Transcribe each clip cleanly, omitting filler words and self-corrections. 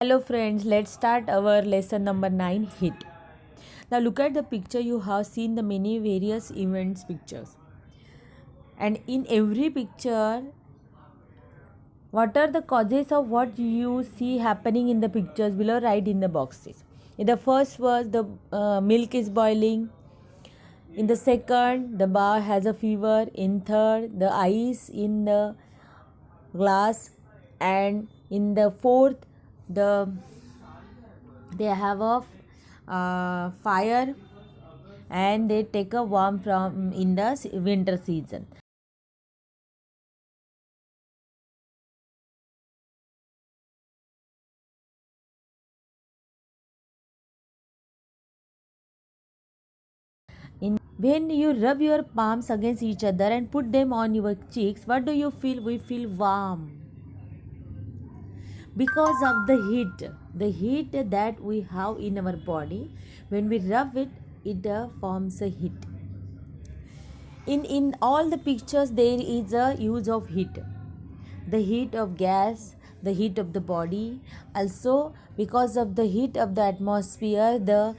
Hello friends, let's start our lesson number 9, heat. Now look at the picture. You have seen the many various events pictures, and in every picture what are the causes of what you see happening in the pictures below? Write in the boxes. In the first was the milk is boiling. In the second, the bar has a fever. In third, the ice in the glass. And in the fourth, the they have a fire, and they take a warm from in the winter season. In when you rub your palms against each other and put them on your cheeks, what do you feel? We feel warm because of the heat that we have in our body. When we rub it, it forms a heat. In all the pictures there is a use of heat, the heat of gas, the heat of the body. Also, because of the heat of the atmosphere, the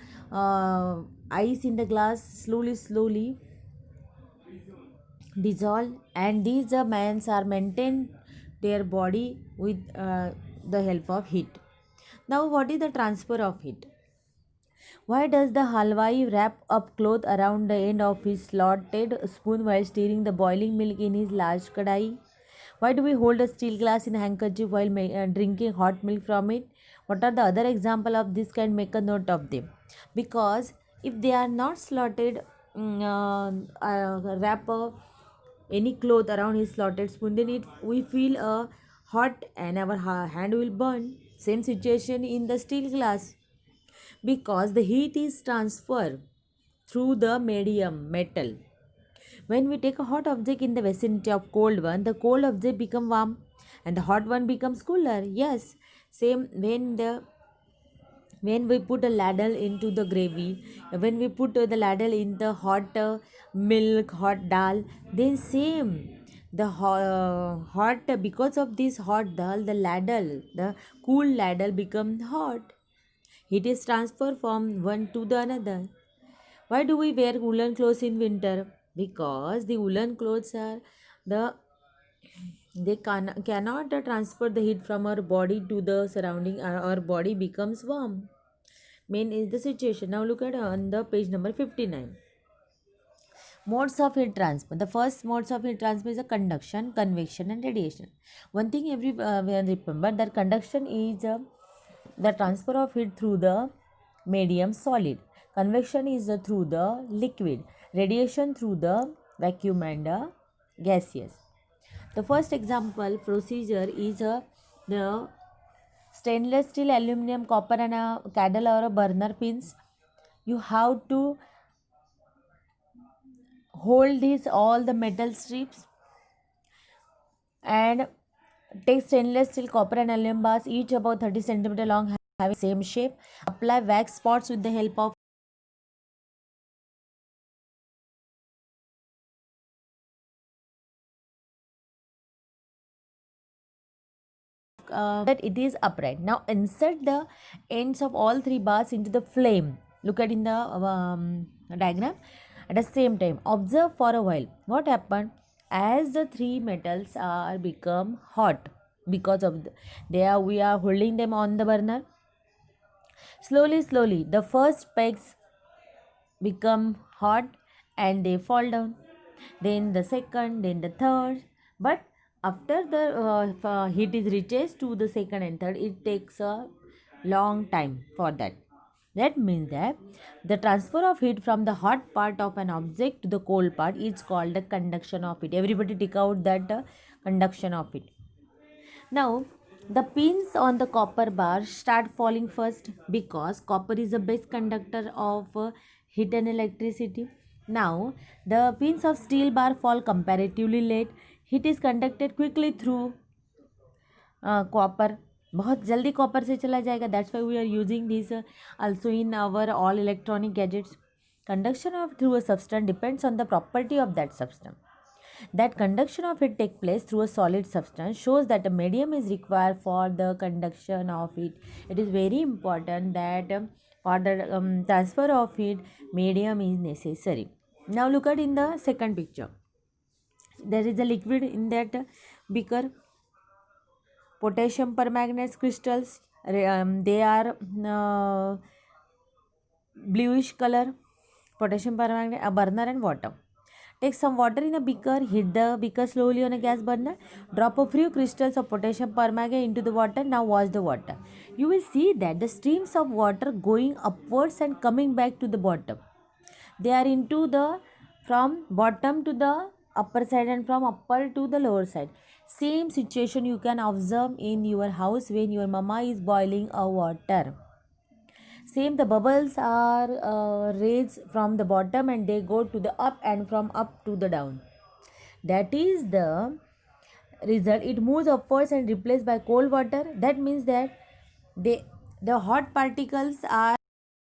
ice in the glass slowly dissolve, and these mans are maintain their body with the help of heat. Now, what is the transfer of heat? Why does the halwai wrap up cloth around the end of his slotted spoon while stirring the boiling milk in his large kadai? Why do we hold a steel glass in a handkerchief while drinking hot milk from it? What are the other example of this? Can make a note of them, because if they are not slotted, wrap any cloth around his slotted spoon, then it we feel hot and our hand will burn. Same situation in the steel glass, because the heat is transferred through the medium metal. When we take a hot object in the vicinity of cold one, the cold object become warm and the hot one becomes cooler. Yes, same when we put a ladle into the gravy, when we put the ladle in the hot milk, hot dal, then same the hot, because of this hot dal, the cool ladle becomes hot. Heat is transferred from one to the another. Why do we wear woolen clothes in winter? Because the woolen clothes are the cannot transfer the heat from our body to the surrounding. Our body becomes warm. Main is the situation. Now look at on the page number 59. Modes of heat transfer. The first modes of heat transfer is a conduction, convection, and radiation. One thing we remember that conduction is the transfer of heat through the medium solid. Convection is through the liquid. Radiation through the vacuum and gaseous. The first example procedure is the stainless steel, aluminum, copper, and a candle or a burner pins. You have to hold these all the metal strips and take stainless steel, copper, and aluminum bars, each about 30 centimeter long, having same shape. Apply wax spots with the help of that it is upright. Now insert the ends of all three bars into the flame. Look at in the diagram. At the same time, observe for a while what happened as the three metals are become hot, because of we are holding them on the burner. Slowly, the first pegs become hot and they fall down. Then the second, then the third. But after the heat is reaches to the second and third, it takes a long time for that. That means that the transfer of heat from the hot part of an object to the cold part is called the conduction of heat. Everybody take out that conduction of heat. Now, the pins on the copper bar start falling first, because copper is the best conductor of heat and electricity. Now, the pins of steel bar fall comparatively late. Heat is conducted quickly through copper. बहुत जल्दी copper से चला जाएगा. That's why we are using this also in our all electronic gadgets. Conduction of through a substance depends on the property of that substance. That conduction of heat take place through a solid substance shows that a medium is required for the conduction of heat. It is very important that for the transfer of heat, medium is necessary. Now look at in the second picture. There is a liquid in that beaker, potassium permanganate crystals. They are bluish color. Potassium permanganate, a burner and water. Take some water in a beaker, heat the beaker slowly on a gas burner, drop a few crystals of potassium permanganate into the water. Now watch the water. You will see that the streams of water going upwards and coming back to the bottom. They are into the from bottom to the upper side and from upper to the lower side. Same situation you can observe in your house when your mama is boiling a water. Same, the bubbles are raised from the bottom and they go to the up and from up to the down. That is the result. It moves upwards and replaced by cold water. That means that the hot particles are